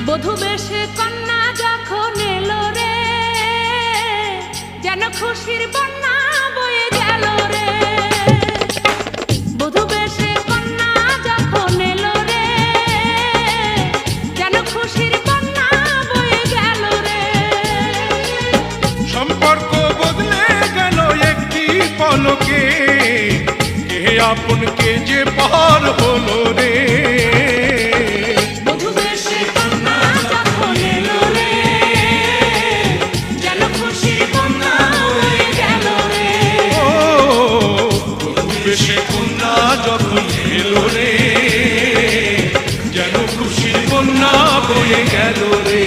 বধূ বেশে কন্যা যখন এলো রে, যেন খুশির বন্যা বয়ে গেল রে। বধূ বেশে কন্যা যখন এলো রে, যেন খুশির বন্যা বয়ে গেল রে। সম্পর্ক বদলে গেল একটি পলকে, কে আপন কে যে পর হলো রে। বেশে কন্যা যখন এলো রে, যেন খুশির বন্যা বয়ে গেল রে।